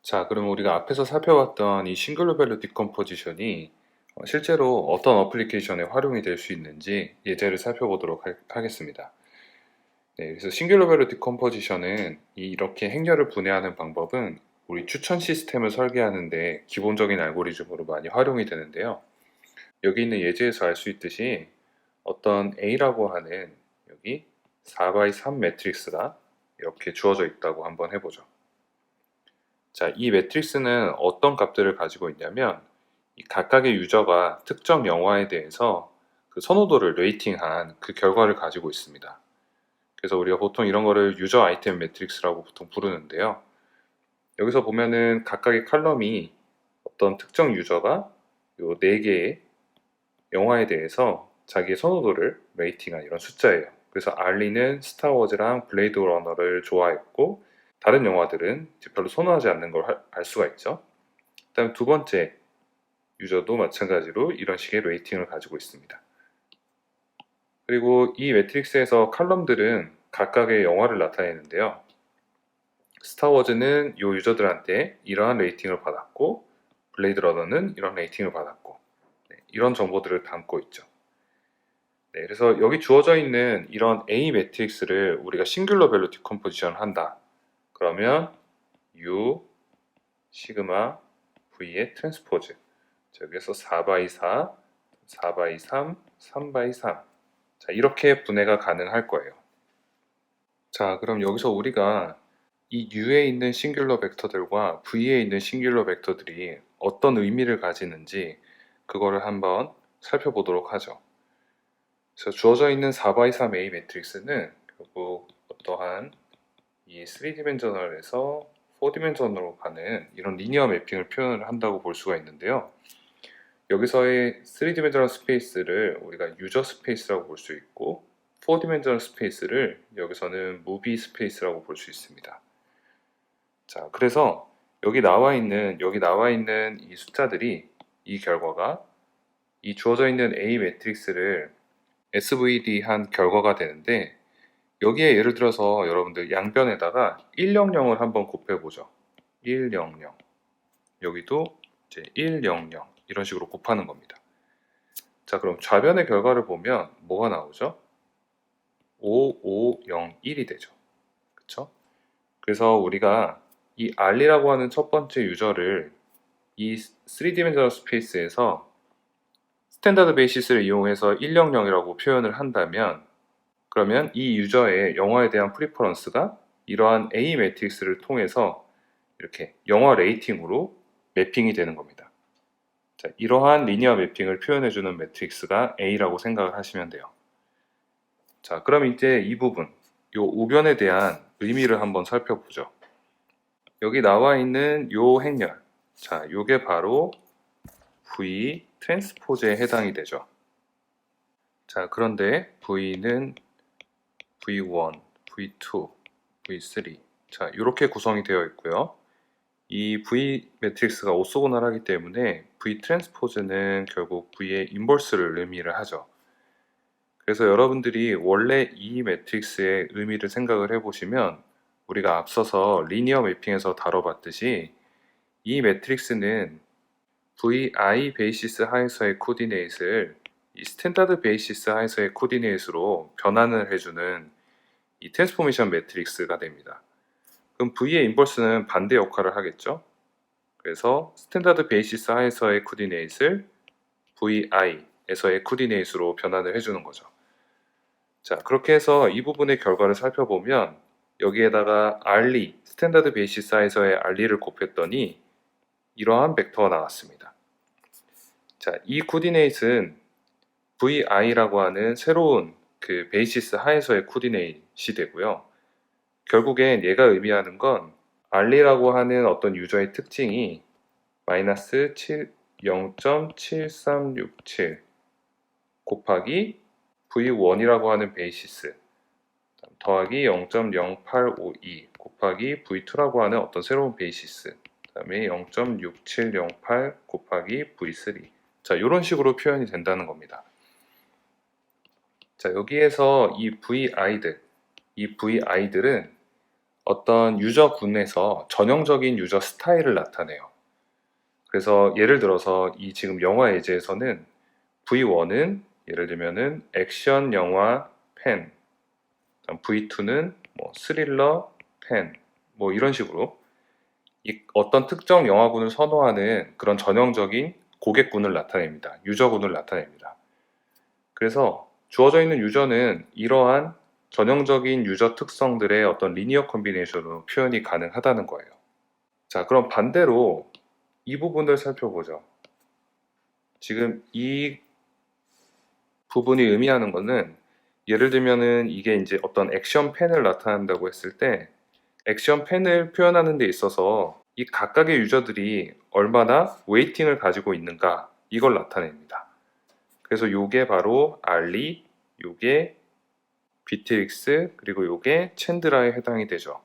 자, 그럼 우리가 앞에서 살펴봤던 이 싱글러 밸류 디컴포지션이 실제로 어떤 어플리케이션에 활용이 될 수 있는지 예제를 살펴보도록 하겠습니다. 네, 그래서 싱글러 밸류 디컴포지션은 이렇게 행렬을 분해하는 방법은 우리 추천 시스템을 설계하는데 기본적인 알고리즘으로 많이 활용이 되는데요. 여기 있는 예제에서 알 수 있듯이 어떤 A라고 하는 여기 4x3 매트릭스가 이렇게 주어져 있다고 한번 해보죠. 자, 이 매트릭스는 어떤 값들을 가지고 있냐면 이 각각의 유저가 특정 영화에 대해서 그 선호도를 레이팅한 그 결과를 가지고 있습니다. 그래서 우리가 보통 이런 거를 유저 아이템 매트릭스라고 보통 부르는데요. 여기서 보면은 각각의 칼럼이 어떤 특정 유저가 요 4개의 영화에 대해서 자기의 선호도를 레이팅한 이런 숫자예요. 그래서 알리는 스타워즈랑 블레이드 러너를 좋아했고 다른 영화들은 별로 선호하지 않는 걸 알 수가 있죠. 그다음 두 번째 유저도 마찬가지로 이런 식의 레이팅을 가지고 있습니다. 그리고 이 매트릭스에서 칼럼들은 각각의 영화를 나타내는데요. 스타워즈는 이 유저들한테 이러한 레이팅을 받았고 블레이드 러너는 이런 레이팅을 받았고 이런 정보들을 담고 있죠. 네, 그래서 여기 주어져 있는 이런 A 매트릭스를 우리가 싱귤러 밸류 디컴포지션을 한다. 그러면 U 시그마 V의 트랜스포즈 여기에서 4x4, 4x3, 3x3 자, 이렇게 분해가 가능할 거예요. 자, 그럼 여기서 우리가 이 U에 있는 싱귤러 벡터들과 V에 있는 싱귤러 벡터들이 어떤 의미를 가지는지 그거를 한번 살펴보도록 하죠. 그래서 주어져 있는 4x3A 매트릭스는 결국 어떠한 이 3디멘저널에서 4디멘저널로 가는 이런 리니어 매핑을 표현을 한다고 볼 수가 있는데요. 여기서의 3디멘저널 스페이스를 우리가 유저 스페이스라고 볼 수 있고 4디멘저널 스페이스를 여기서는 무비 스페이스라고 볼 수 있습니다. 자, 그래서 여기 나와 있는 이 숫자들이 이 결과가 이 주어져 있는 A 매트릭스를 SVD한 결과가 되는데 여기에 예를 들어서 여러분들 양변에다가 100을 한번 곱해보죠. 100 여기도 이제 100 이런 식으로 곱하는 겁니다. 자, 그럼 좌변의 결과를 보면 뭐가 나오죠? 5501이 되죠. 그쵸? 그래서 우리가 이 알리라고 하는 첫 번째 유저를 이 3디멘저널 스페이스에서 스탠다드 베이시스를 이용해서 100이라고 표현을 한다면 그러면 이 유저의 영화에 대한 프리퍼런스가 이러한 A 매트릭스를 통해서 이렇게 영화 레이팅으로 매핑이 되는 겁니다. 자, 이러한 리니어 매핑을 표현해주는 매트릭스가 A라고 생각을 하시면 돼요. 자, 그럼 이제 이 부분, 요 우변에 대한 의미를 한번 살펴보죠. 여기 나와 있는 요 행렬, 자, 요게 바로 V 트랜스포즈에 해당이 되죠. 자, 그런데 V는 V1, V2, V3 자, 이렇게 구성이 되어 있고요. 이 V 매트릭스가 오소고널하기 때문에 V 트랜스포즈는 결국 V의 인버스를 의미를 하죠. 그래서 여러분들이 원래 이 매트릭스의 의미를 생각을 해보시면 우리가 앞서서 리니어 매핑에서 다뤄봤듯이 이 매트릭스는 VI 베이시스 하에서의 코디네이트를 이 스탠다드 베이시스 하에서의 코디네이트로 변환을 해주는 이 트랜스포메이션 매트릭스가 됩니다. 그럼 V의 인버스는 반대 역할을 하겠죠. 그래서 스탠다드 베이시스 하에서의 코디네이트를 VI에서의 코디네이트로 변환을 해주는 거죠. 자, 그렇게 해서 이 부분의 결과를 살펴보면 여기에다가 알리, 스탠다드 베이시스 하에서의 알리를 곱했더니 이러한 벡터가 나왔습니다. 자, 이 코디네이트는 VI라고 하는 새로운 그 베이시스 하에서의 코디네이트이 되고요. 결국엔 얘가 의미하는 건 알리라고 하는 어떤 유저의 특징이 마이너스 0.7367 곱하기 V1이라고 하는 베이시스 더하기 0.0852 곱하기 V2라고 하는 어떤 새로운 베이시스 그 다음에 0.6708 곱하기 V3 자, 이런 식으로 표현이 된다는 겁니다. 자, 여기에서 이 VI들은 어떤 유저군에서 전형적인 유저 스타일을 나타내요. 그래서 예를 들어서 이 지금 영화 예제에서는 V1은 예를 들면은 액션 영화 팬, V2는 뭐 스릴러 팬, 뭐 이런 식으로 이 어떤 특정 영화군을 선호하는 그런 전형적인 고객군을 나타냅니다. 유저군을 나타냅니다. 그래서 주어져 있는 유저는 이러한 전형적인 유저 특성들의 어떤 리니어 컨비네이션으로 표현이 가능하다는 거예요. 자, 그럼 반대로 이 부분을 살펴보죠. 지금 이 부분이 의미하는 것은 예를 들면은 이게 이제 어떤 액션 팬을 나타낸다고 했을 때 액션 팬을 표현하는 데 있어서 이 각각의 유저들이 얼마나 웨이팅을 가지고 있는가 이걸 나타냅니다. 그래서 요게 바로 알리, 요게 비트릭스, 그리고 요게 챈드라에 해당이 되죠.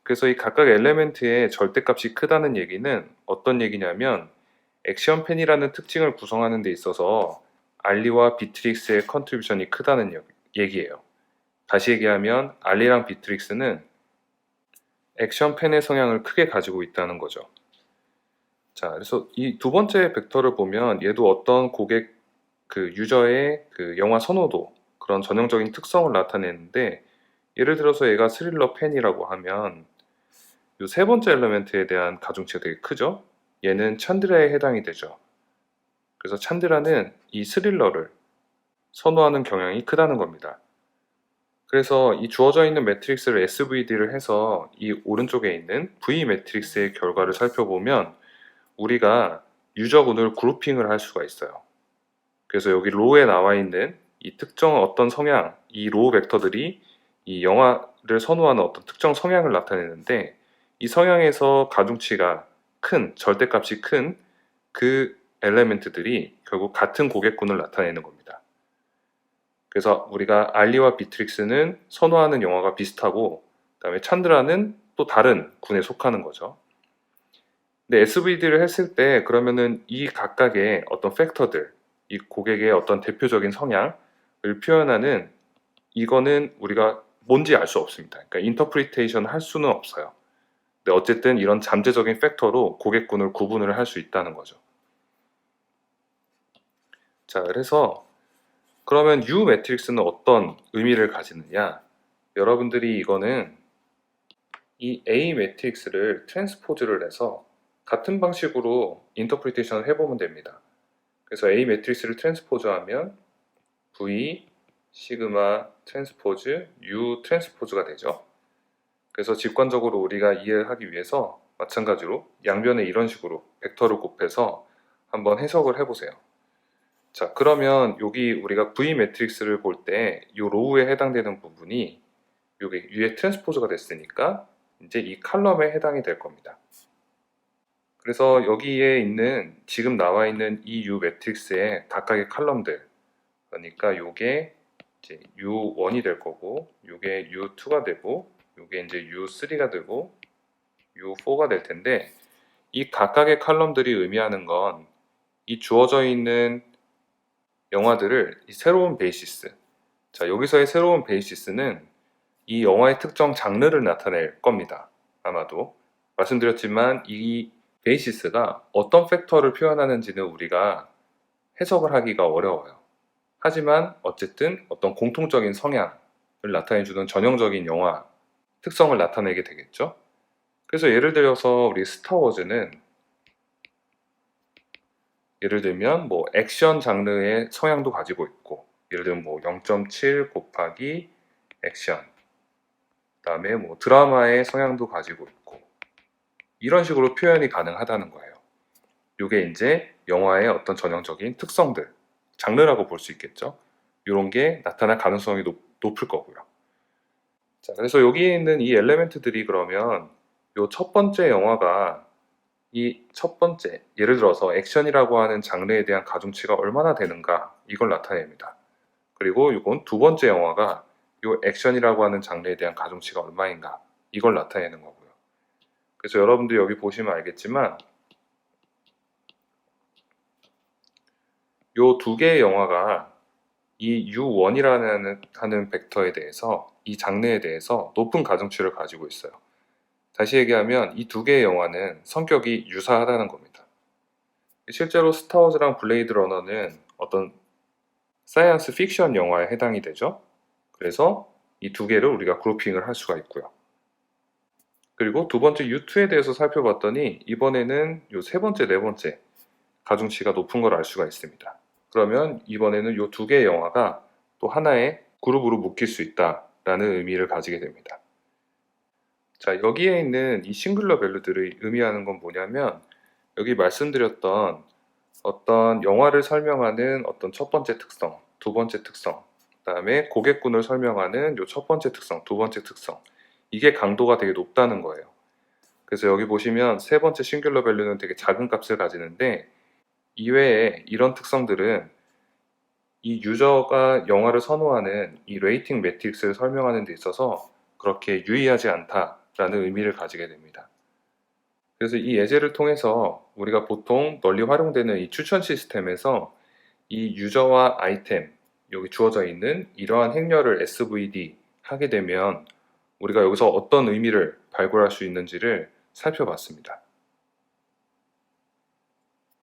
그래서 이 각각 엘레멘트의 절대값이 크다는 얘기는 어떤 얘기냐면 액션 팬이라는 특징을 구성하는 데 있어서 알리와 비트릭스의 컨트리뷰션이 크다는 얘기예요. 다시 얘기하면 알리랑 비트릭스는 액션 팬의 성향을 크게 가지고 있다는 거죠. 자, 그래서 이 두 번째 벡터를 보면 얘도 어떤 고객 그 유저의 그 영화 선호도 그런 전형적인 특성을 나타내는데 예를 들어서 얘가 스릴러 팬이라고 하면 이 세 번째 엘리멘트에 대한 가중치가 되게 크죠. 얘는 찬드라에 해당이 되죠. 그래서 찬드라는 이 스릴러를 선호하는 경향이 크다는 겁니다. 그래서 이 주어져 있는 매트릭스를 SVD를 해서 이 오른쪽에 있는 V 매트릭스의 결과를 살펴보면 우리가 유저군을 그룹핑을 할 수가 있어요. 그래서 여기 로우에 나와 있는 이 특정 어떤 성향, 이 로우 벡터들이 이 영화를 선호하는 어떤 특정 성향을 나타내는데 이 성향에서 가중치가 큰, 절대값이 큰 그 엘레멘트들이 결국 같은 고객군을 나타내는 겁니다. 그래서 우리가 알리와 비트릭스는 선호하는 영화가 비슷하고 그다음에 찬드라는 또 다른 군에 속하는 거죠. 근데 SVD를 했을 때 그러면은 이 각각의 어떤 팩터들, 이 고객의 어떤 대표적인 성향을 표현하는 이거는 우리가 뭔지 알 수 없습니다. 그러니까 인터프리테이션 할 수는 없어요. 근데 어쨌든 이런 잠재적인 팩터로 고객군을 구분을 할 수 있다는 거죠. 자, 그래서 그러면 U 매트릭스는 어떤 의미를 가지느냐? 여러분들이 이거는 이 A 매트릭스를 트랜스포즈를 해서 같은 방식으로 인터프리테이션을 해보면 됩니다. 그래서 A 매트릭스를 트랜스포즈하면 V 시그마 트랜스포즈 U 트랜스포즈가 되죠. 그래서 직관적으로 우리가 이해를 하기 위해서 마찬가지로 양변에 이런 식으로 벡터를 곱해서 한번 해석을 해보세요. 자, 그러면 여기 우리가 V 매트릭스를 볼 때 이 로우에 해당되는 부분이 여기 U의 트랜스포즈가 됐으니까 이제 이 칼럼에 해당이 될 겁니다. 그래서 여기에 있는 지금 나와 있는 이 U 매트릭스의 각각의 칼럼들 그러니까 요게 이제 U1이 될 거고 요게 U2가 되고 요게 이제 U3가 되고 U4가 될 텐데 이 각각의 칼럼들이 의미하는 건 이 주어져 있는 영화들을 이 새로운 베이시스 자 여기서의 새로운 베이시스는 이 영화의 특정 장르를 나타낼 겁니다. 아마도 말씀드렸지만 이 베이시스가 어떤 팩터를 표현하는지는 우리가 해석을 하기가 어려워요. 하지만 어쨌든 어떤 공통적인 성향을 나타내주는 전형적인 영화 특성을 나타내게 되겠죠. 그래서 예를 들어서 우리 스타워즈는 예를 들면 뭐 액션 장르의 성향도 가지고 있고 예를 들면 뭐 0.7 곱하기 액션 그다음에 뭐 드라마의 성향도 가지고 있고 이런 식으로 표현이 가능하다는 거예요. 이게 이제 영화의 어떤 전형적인 특성들 장르라고 볼 수 있겠죠. 이런 게 나타날 가능성이 높을 거고요. 자, 그래서 여기에 있는 이 엘레멘트들이 그러면 요 첫 번째 영화가 이 첫 번째 예를 들어서 액션이라고 하는 장르에 대한 가중치가 얼마나 되는가 이걸 나타냅니다. 그리고 이건 두 번째 영화가 요 액션이라고 하는 장르에 대한 가중치가 얼마인가 이걸 나타내는 거고요. 그래서 여러분들 여기 보시면 알겠지만 요 두 개의 영화가 이 U1이라는 벡터에 대해서, 이 장르에 대해서 높은 가중치를 가지고 있어요. 다시 얘기하면 이 두 개의 영화는 성격이 유사하다는 겁니다. 실제로 스타워즈랑 블레이드 러너는 어떤 사이언스 픽션 영화에 해당이 되죠. 그래서 이 두 개를 우리가 그룹핑을 할 수가 있고요. 그리고 두 번째 U2에 대해서 살펴봤더니 이번에는 요 세 번째, 네 번째 가중치가 높은 걸 알 수가 있습니다. 그러면 이번에는 요 두 개의 영화가 또 하나의 그룹으로 묶일 수 있다라는 의미를 가지게 됩니다. 자, 여기에 있는 이 싱글러 밸류들이 의미하는 건 뭐냐면 여기 말씀드렸던 어떤 영화를 설명하는 어떤 첫 번째 특성, 두 번째 특성, 그다음에 고객군을 설명하는 요 첫 번째 특성, 두 번째 특성, 이게 강도가 되게 높다는 거예요. 그래서 여기 보시면 세 번째 싱귤러 밸류는 되게 작은 값을 가지는데 이외에 이런 특성들은 이 유저가 영화를 선호하는 이 레이팅 매트릭스를 설명하는 데 있어서 그렇게 유의하지 않다라는 의미를 가지게 됩니다. 그래서 이 예제를 통해서 우리가 보통 널리 활용되는 이 추천 시스템에서 이 유저와 아이템, 여기 주어져 있는 이러한 행렬을 SVD 하게 되면 우리가 여기서 어떤 의미를 발굴할 수 있는지를 살펴봤습니다.